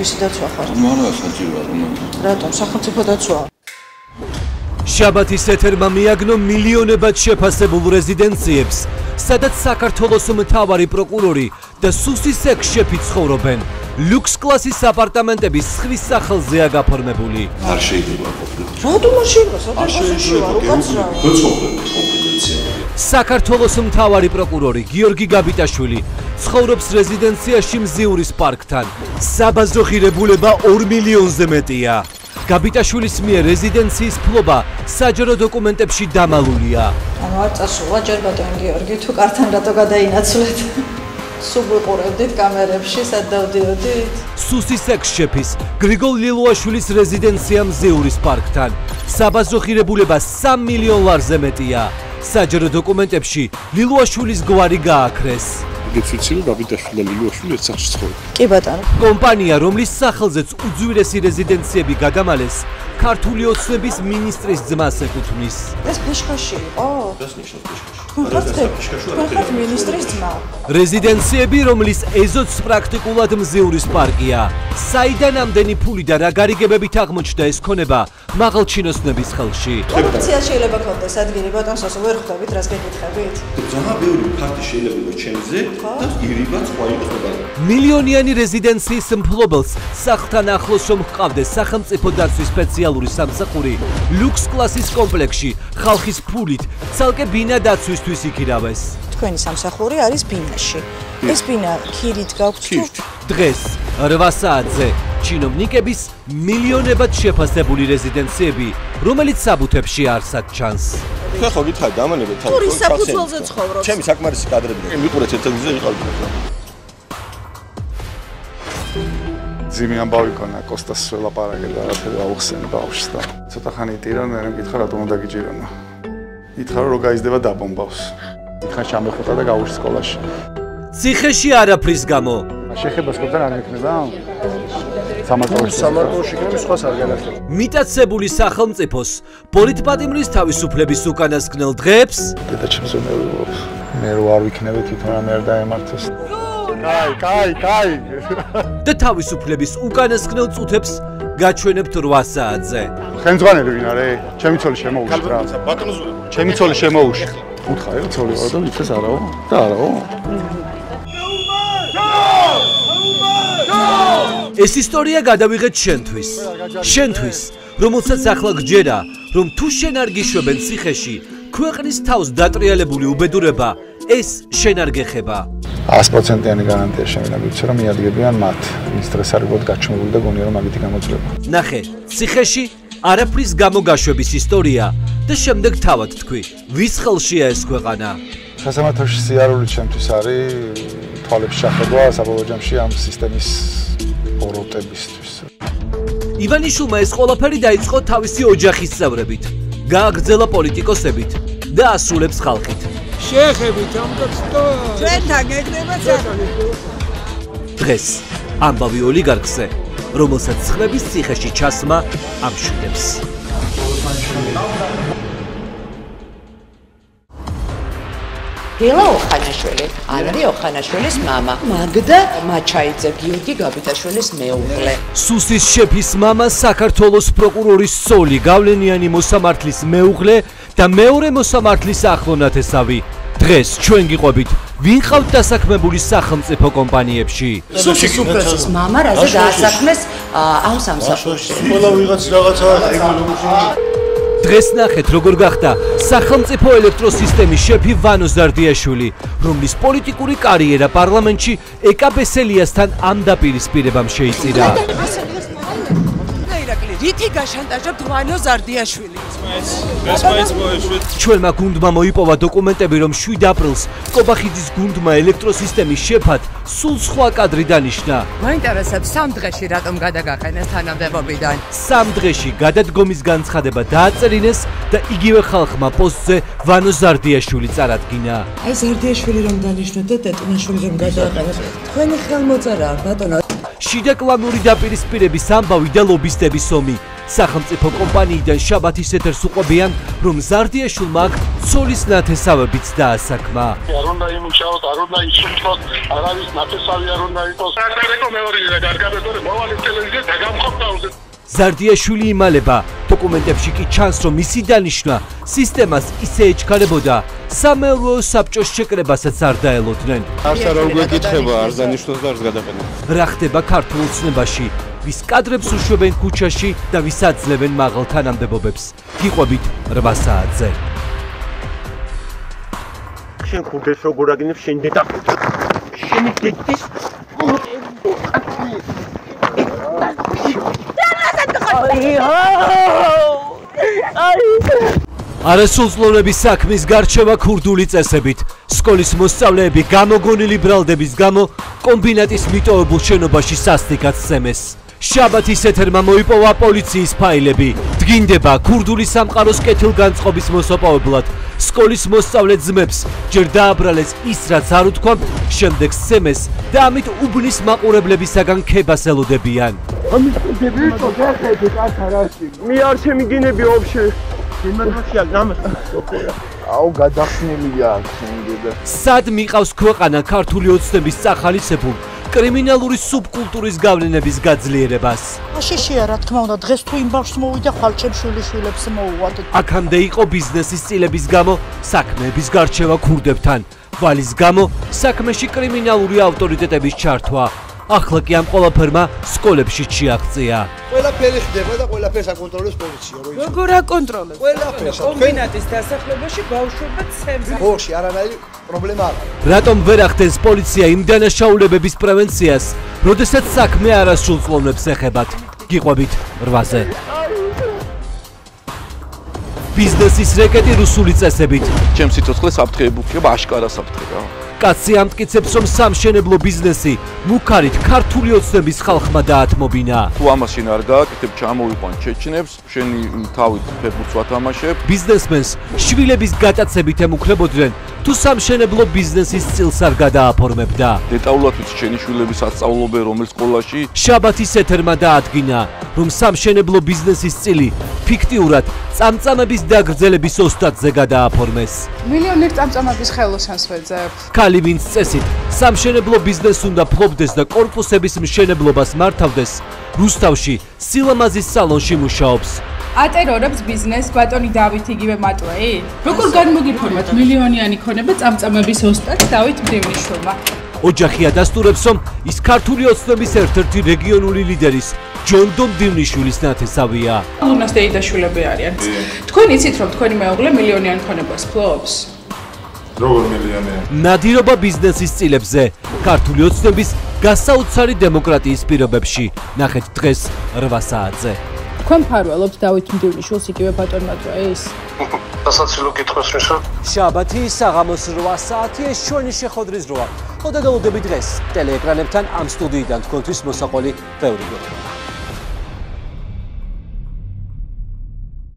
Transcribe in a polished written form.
თვისი დაცვა ხარ? მარა საჭიროა რომ. რატომ სახელმწიფო დაცვა? შაბათის ეთერმა მიაგნო მილიონებად შეფასებულ რეზიდენციებს, სადაც საქართველოს მთავარი პროკურორი და სუსის ექს-შეფი ცხოვრობენ. ლუქს კლასის აპარტამენტები სხვის სახელზეა გაფორმებული. არ შეიძლება ყოფილიყო. რატომ არ შეიძლება? სადღაც ვარ, უკაცრავ. საქართველოს მთავარი პროკურორი გიორგი გაბიტაშვილი ცხოვრობს რეზიდენციაში მზიურის პარკთან. საბაზრო ღირებულება 2 მილიონზე მეტია. გაბიტაშვილის მიერ რეზიდენციის ფლობა საჯარო დოკუმენტებში დამალულია. ანუ არ წასულა ჯერ ბატონ გიორგი, თუ კართან რატო გადაინაცვლეთ? სულ ვიყურებდით კამერებში, სად დავდიოდით? სუსის ექს-შეფის გრიგოლ ლილუაშვილის რეზიდენცია მზიურის პარკთან. საბაზრო ღირებულება 3 მილიონ ლარზე მეტია. საჯარო დოკუმენტებში ლილუაშვილის გვარი გააქრეს. გეცვიცი რომ გაბიტაშვილი და ლილუაშვილი ერთ სახლში ცხოვრობენ. კი ბატონო. კომპანია, რომლის სახელზეც უძვირესი რეზიდენციები გადამალეს, ქართული ოცნების მინისტრის ძმას ეკუთვნის. ეს ფეშქაში იყო? ეს ნიშნავს ფეშქაში. ხართ მინისტრის ძმა. რეზიდენციები, რომლის ეზოც პრაქტიკულად მზიურის პარკია. საიდან ამდენი ფული და რა გარიგებებით აღმოჩნდა ეს ქონება მაღალჩინოსნების ხელში. კორუფცია შეიძლება ქონდეს ადგილი ბატონ სასო ვერ ხვდებით რას გეკითხებით? ძალიან ბევრი ფაქტი შეიძლება იყოს ჩემზე და ირიბაც სხვა იყოს მაგალითად. მილიონიანი რეზიდენციის მფლობელს სახლთან ახლოს რომ ჰყავდეს სახელმწიფო დაცვის სპეციალური სამსახური, ლუქს კლასის კომპლექსში ხალხის ფულით ცალკე ბინა დაცვისთვის იქირავეს. თქვენი სამსახური არის ბინაში. ეს ბინა ქირით გაქვთ თუ? დღეს 8 საათზე ჩინოვნიკების მილიონებად შეფასებული რეზიდენციები, რომელიც საბუთებში არსად ჩანს. ხე ხო გითხარი დამანებეთ თავი. ტურის საფუძველზე ცხოვრობს. ჩემი საკმარისი კადრები. მიყურეთ ერთ-ერთზე იყავით. ძიმი ამბავი ქონა კოსტას ველაპარაკე და რაღაცა აუხსენ ბავშვს და ცოტა ხანი იტირა მე მეკითხა რატომ უნდა გიჭირონა. ითხრა რომ გაიზდება დაბომბავს. ითხრა ჩამეხუტა და გავუშვი სკოლაში. ციხეში არაფრის გამო. შეხებას ხოთან არ მექნება? სამარტოში იქნება სხვას არ განახება. მიტაცებული სახელმწიფოს პოლიტპატიმრის თავისუფლების უკანასკნელ დღეებს დედაჩემს უმეურვებ. მე რო არ ვიქნები თვითონ რამე არ დაემართოს. კაი. და თავისუფლების უკანასკნელ წუთებს გაჩვენებთ 8 საათზე. ხელმძღვანელი ვინ არის? ჩემი ცოლი შემოუშვი რა. ჩემი ცოლი შემოუშვი. უთხარი რომ ცოლი ვარ და მიწეს არაო? და არაო? ეს ისტორია გადავიღეთ შენთვის, რომელსაც ახლა გჯერა, რომ თუ შენ არ გიშვებენ ციხეში, ქვეყნის თავს დატრიალებული უბედურება ეს შენ არ გეხება. 100%-იანი გარანტია შემიძლია ვიცი რომ მიადგებიან მათ. ის დღეს არ გქონდა გაჩვენებული და გონია რომ მაგითი გამოძლება. ნახე, ციხეში არაფრის გამო გაშვების ისტორია და შემდეგ თავად თქვი, ვის ხელშია ეს ქვეყანა? სასამართლოში სიარული ჩემთვის არის თვალებს შეხება საბოლოო ჯამში ამ სისტემის ოროტებისთვის. ივანიშვილმა ეს ყველაფერი დაიწყო თავისი ოჯახის წევრებით, გააგრძელა პოლიტიკოსებით და ასრულებს ხალხით. შეხებით ამბობსტო. ჩვენთან გეკნება დღეს ამბავი ოლიგარქზე, რომელსაც ხმების ციხეში ჩასმა ამშვიდებს. გელა ოხანაშვილი, ანრი ოხანაშვილის მამა, მაგდა მაჩაიძე, გიორგი გაბიტაშვილის მეუღლე. სუსის შეფის მამა საქართველოს პროკურორის სოლი, გავლენიანი მოსამართლის მეუღლე და მეორე მოსამართლის ახლონათესავი. დღეს ჩვენ გიყვებით, ვინ ყავთ დასაქმებული სახელმწიფო კომპანიებში? სუსის უფროსის მამა რაზე დაასაქმეს ამ სამსახურში. ყველა ვიღაც რაღაცა დღეს ნახეთ, როგორ გახდა სახელმწიფო ელექტროსისტემის შეფი ვანო ზარდიაშვილი, რომლის პოლიტიკური კარიერა პარლამენტში ეკაბესელიასთან ამ დაპირისპირებამ შეიწირა. რითი გაშანტაჟებთ ვანო ზარდიაშვილი? ჩვენმა გუნდმა მოიპოვა დოკუმენტები, რომ 7 აპრილს კობახიძის გუნდმა ელექტროსისტემის შეფად სულ სხვა კადრი დანიშნა. მაინტერესებს სამ დღეში რატომ გადაგაყენეს თანამდებობიდან? სამ დღეში გადადგომის განცხადება დააწერინეს და იგივე ხალხმა პოსტზე ვანო ზარდიაშვილი წარადგინა. აი ზარდიაშვილი რომ დანიშნოთ და ტეტუნაშვილი რომ გადააყენეს. თქვენი ხელმოწერაა ბატონო. შიდა კლანური დაპირისპირების ამბავი და ლობისტების ომი სახელმწიფო კომპანიიდან შაბათის ეთერს უყვებიან, რომ ზარდიაშვილმა აქ ცოლის ნათესავებიც დაასაქმა. არ უნდა იმუშაოს, არ უნდა ისურვოს, არ არის ნათესავი არ უნდა იყოს. საკარეკო მეორეა გარგაბედორი მოვალის ტელევიზია დაგამხობდაუზე. ზარდიაშვილი იმალება, დოკუმენტებში კი ჩანს, რომ მისი დანიშვნა სისტემას ისე ეჩქარებოდა, სამეურვეო საბჭოს შეკრებასაც არ დაელოდნენ. არც არ გვეკითხება, არც დანიშნოს და არც გადაყენება. რა ხდება ქართულ ოცნებაში? ვის კადრებს უშვებენ ქუჩაში და ვის აძლევენ მაღალ თანამდებობებს? გიყვებით 8 საათზე. შენ ხუდეს როგორ აგინებ შენ დედა? შენი დედის არასრულწლოვნების საქმის გარჩევა ქურდული წესებით. სკოლის მოსწავლეები გამოგონილი ბრალდების გამო კომბინატის მიტოვებულ შენობაში სასტიკად სცემეს. შაბათის ეთერმა მოიპოვა პოლიციის ფაილები. დგინდება ქურდული სამყაროს კეთილგანწყობის მოსაპოვებლად. სკოლის მოსწავლე ძმებს ჯერ დააბრალეს ის, რაც არ უთქვამთ, შემდეგ სცემეს და ამით უბნის მაყურებლებისაგან ქებას ელოდებიან. მე არ შემიგინები ვაფშე. აუ გადახსნილია აქ შენგება. სად მიყავს ქვეყანა ქართული ოცნების წახალისებულ კრიმინალური სუბკულტურის გავლენების გაძლიერებას? აშიშია რა თქმა უნდა, დღეს თუ იმ ბავშვს მოვიდა ხალხებს შვილიშვილებს მოუვათ. აქამდე იყო ბიზნესის წილების გამო საქმეების გარჩევა ქურდებთან, ვალის გამო საქმეში კრიმინალური ავტორიტეტების ჩართვა. ახლა კი ამ ყველაფერმა სკოლებში შეაღწია. ყველაფერი ხდება და ყველაფერს აკონტროლებს პოლიცია. როგორ აკონტროლებს? ყველაფერს. კომბინატის დასახლებაში ბავშვობა ცემს. ხოში არანაირი პრობლემა არ არის. რატომ ვერ ახდენს პოლიცია იმ დანაშაულებების პრევენციას, როდესაც საქმე არასრულწლოვნებს ეხებათ? გიყვებით 8-ზე. ბიზნესის რეკეტი რუსული წესებით. ჩემს სიცოცხლეს აფრთხეებუქება აშკარა საფრთხე რა. კაცი ამტკიცებს, რომ სამშენებლო ბიზნესი მუქარით ქართული ოცნების ხალხმა დაათმობინა. თუ ამას შენ არ გააკეთებ, ჩამოვიყვან ჩეჩნებს, შენი თავით ფეხბურთს ვათამაშებ. ბიზნესმენს შვილების გატაცებით ემუქრებოდნენ, თუ სამშენებლო ბიზნესის წილს არ გადააფორმებდა. დეტალურად ვიცი შენი შვილები სასწავლობენ რომელ სკოლაში. შაბათის ეთერმა დაადგინა, რომ სამშენებლო ბიზნესის წილი ფიქტიურად წამწამების დაგრძელების ოსტატზე გადააფორმეს. მილიონერ წამწამების ხელოსანს ვეძებ. ქალი ვინც წესით სამშენებლო ბიზნესს უნდა ფლობდეს და კორპუსების მშენებლობას მართავდეს, რუსთავში სილამაზის სალონში მუშაობს. ატერორებს ბიზნესს ბატონი დავით იგივე მატვეი? როგორ განმოგიფორმათ მილიონიანი ქონება წამწამების ოსტატს დავით მდივნიშვილმა? ოჯახი ადასტურებს, რომ ის ქართული ოცნების ერთ-ერთი რეგიონული ლიდერის ჯონდო მდივნიშვილის ნათესავია. ლუნას დეიდაშვილები არიან. თქვენ იცით, რომ თქვენი მეუღლე მილიონიან ქონებას ფლობს? როგორ მილიონერი? ნადირობა ბიზნესის წილებზე, ქართული ოცნების გასაოცარი დემოკრატიის პირობებში. ნახეთ დღეს 8 საათზე. თქვენ მფარველობთ დავით მდივნიშვილს იგივე ბატონ მატვეის? დასაცილო კითხვის მისო. შაბათი საღამოს 8 საათი ეს ჩვენი შეხვედრის დროა. ხოდა გელოდები დღეს ტელეეკრანებთან ამ სტუდიიდან თქვენთვის მოსაყოლი ბევრი გოგო.